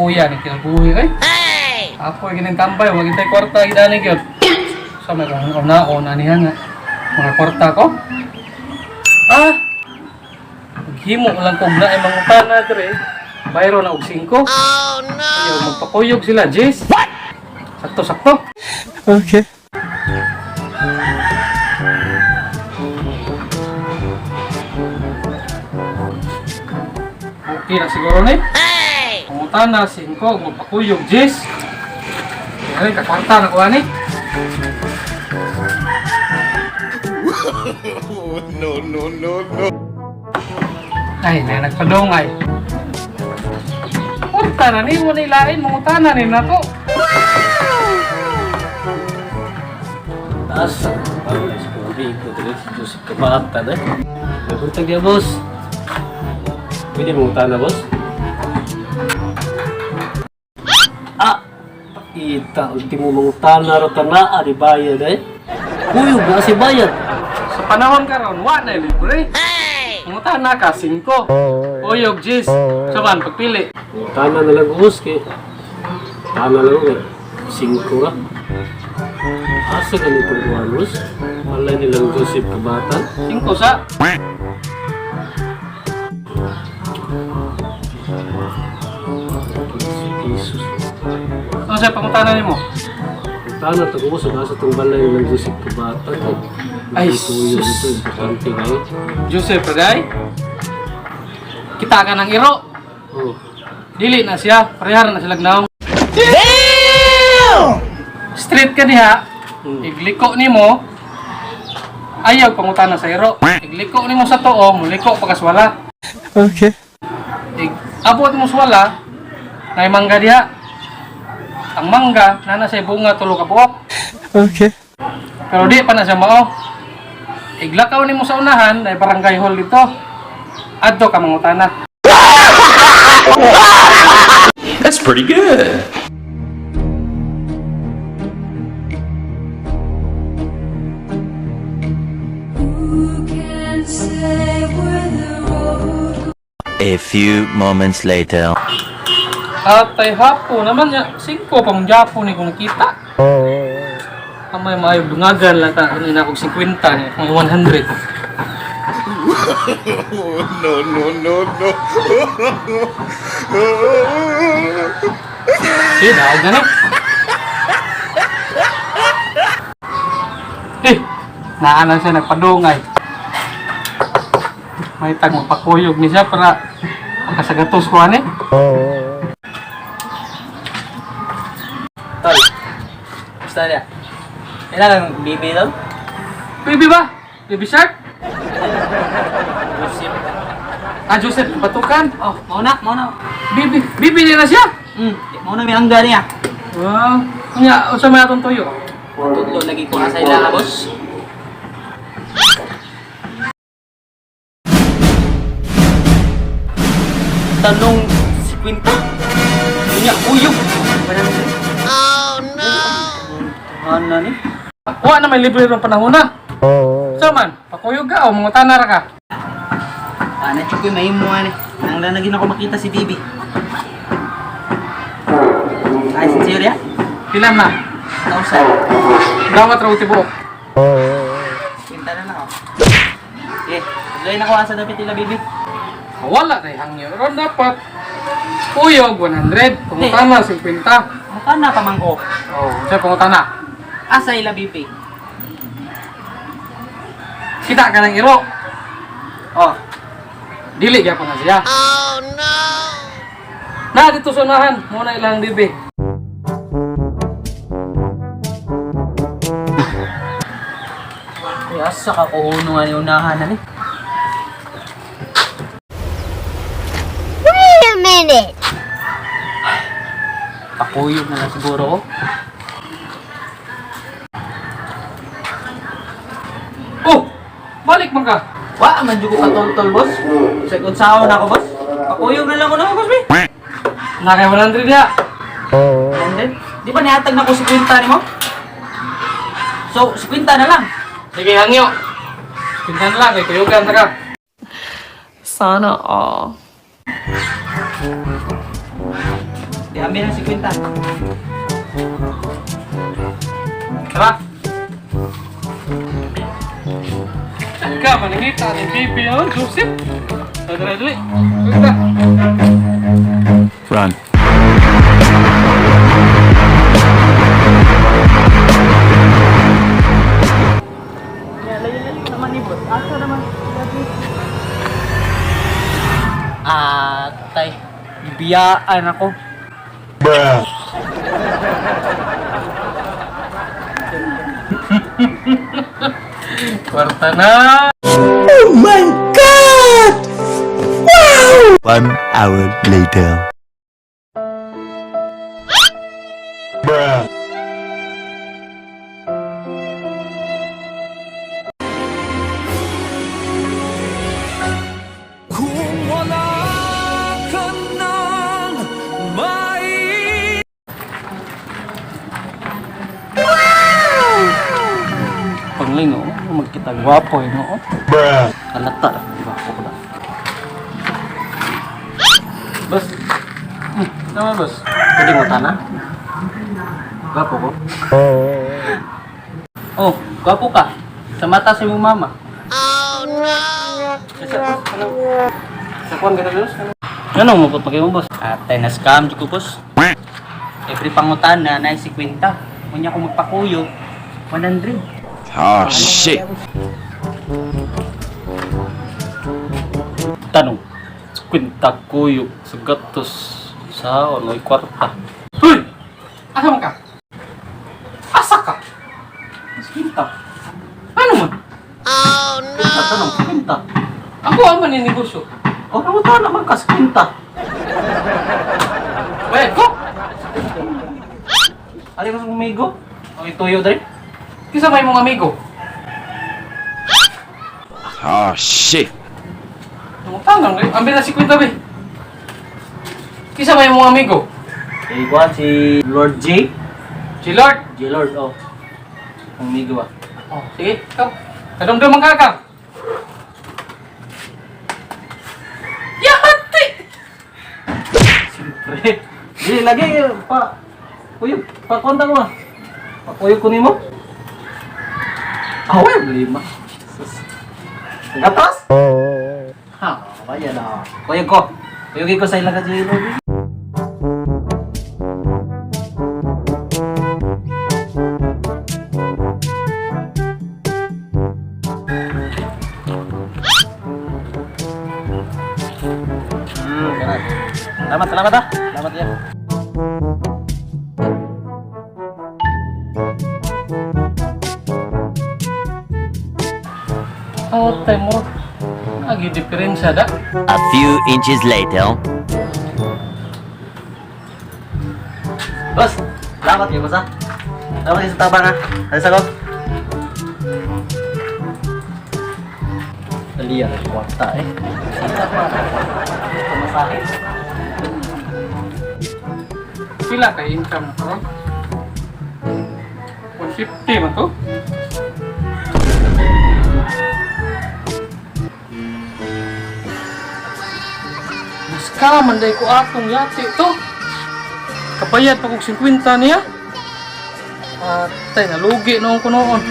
kuya ni kinabuhi kay. Ako ay ginintambay, wag itay kwarta gidani gyud. Sa may kung naon anihan nga mga kwarta ko. Himo lang kog na ay mangutana dire. Bayro na og 5. Oh no. Ayaw magpakuyog sila, Jess. What? Sakto. Okay. Okay na siguro ni. Mangutana 5 magpakuyog, Jess. Ay kakwarta na ko ani. No. Ay, na nagpadongay. Kwarta na ni mo nilain mangutana ni nato. Taas, parang na-spuri ko dito si Joseph Kabata na. Nagpuntag niya, boss. Pwede mong utana, boss? Pakita, ultimo mong utana ro na, di bayad eh. Kuyog na si bayad. Sa panahon karon, wa na libre. Mangutana ka 5. Uyog, Jess. Saban pagpili. Utana na lang, boss, kay utana lang eh. 5 ra. Asa ganito buwan, boss? Malay nilang Joseph Kabata. 5 sa. Jesus. Ano sa pangutana nimo? Utana to, boss. Nasa itong balay nilang Joseph Kabata. Ay, Kuyog sus. ito, importante kayo. Joseph Pagay. Kita ka ng iro. Oh. Dili na siya. Parehar na sila naong. Damn! Street ka diha. Igliko nimo. Ayaw pangutana sa iro. Igliko nimo sa tuo, muliko pagkaswala. Okay. Abot mo sa wala, na mangga diha. Ang mangga, nana sa bunga tulo ka buok. Okay. Pero di pa na siya mao. Iglakaw nimo sa unahan, na barangay hall dito. Adto ka mangutana. That's pretty good. A few moments later. At ay hapo naman niya, 5 pa mong Japo ni kung nakita. Kamay maayo dungagan lang ta, ano na akong 50 niya, kung 100. No. Daog na ni. Naanan siya nagpadungay. May tag magpakuyog ni siya para pagkasagatos ko ani. Tol, gusto niya. Kailangan bibi daw? Baby ba? Baby shark? Joseph. Joseph, batukan. Oh, mauna. Bibi niya na siya. Mauna may angga niya. Wow. Kanya, usa may atong tuyo. Tutlo lagi ko sa ila, boss. Tanong si Quinta. Niya, uyog. Oh no! Ano ni? Wa na may libre ng panahon na. So man, pakuyog ka o mga tanar ka. Ano, Chukoy, mahimuha ni. Nang lanagin ako makita si Bibi. Ay, sincere ya? Pilan na. 1,000. Gawat raw tibuok. Quinta na lang ako. Okay, tuloy na ko asa dapat tila Bibi. Wala na hangyo. Ron dapat. Kuyog 100. Pangutana 50. Mukha na pamangko. Oh, siya pangutana. Asa ila Bibi? Kita ka ng iro. Oh, Dili gyapon na siya. Oh no. Na dito sa unahan, muna ilang bibi. ay asa ka kuhunungan ni unahan na ni. Wait a minute. Pakuyog na lang siguro ko. Oh! Balik man ka! Wa, man jugo ka tol boss. Second sahon ako, boss. Pakuyog na lang ko na, boss, be. Nakay 100 ya. And then, di ba nihatag na ko si Quinta ni mo? So, si Quinta na lang. Sige, hangyo. Pintan lang, kay kuyugan na ka. Sana all. Di Ambil ng 50. Tara! Ka, maningita ni Bibi naman, Joseph. Tara, dali. Tara. Run. Tay, biyaan ako. Kwarta na! 1 hour later. Pangling, oh. Magkita gwapo, no? Kalata. Gwapo ko na. Boss. Naman, boss. Pwede mo tanah? Gwapo ko? Oh, gwapo ka. Sa mata sa iyong mama. Sa kuwan ka na, boss? Ano mo po mo, boss? Atay na scam, di ko, boss. Every pangutan na 50. Kung niya ko magpakuyo, 100. Oh, shit. Tanong. Kwinta kuyo sa gatos sa onoy kwarta. Hoy! Asa man ka? Asa ka? Kwinta. Ano man? Oh, no! Tanong, kwinta. Ako ang maninegosyo. O, pangutan naman ka sa kwinta. Wait, ko! Ano yung umigo? O, ituyo dali? Kisa may mong amigo. Oh, shit. Tangang, ambil na 50 be. Kisa may mong amigo. Eh, kuhan si Lord J. Si Lord. J. Lord, oh. Umigo ba? Oh, sige, ikaw. Kadamdaman ka ka. Yahati! Siyempre. Di, lagi, pa. Kuyog, pa konta ko ba? Pa kuyog ko ni mo? Away, lima. Sus. Gatas? Ha, kaya na. Kuyog ko. Kuyogin ko sa ilang ka, J. Lord. Salamat, salamat ah. Salamat ya. Oh, mo. Lagi diferensya da. A few inches later. Bos, salamat ya, bos ah. Salamat ya sa tabang ah. Alis ako. Dali yan, kuwarta eh. Sita pa. Pamasahe. Pila kay income ko? 150 man to. Mas ka manday ko atong yati to. Kapayat pa kong 50 niya. Tay nalugi noon ko noon.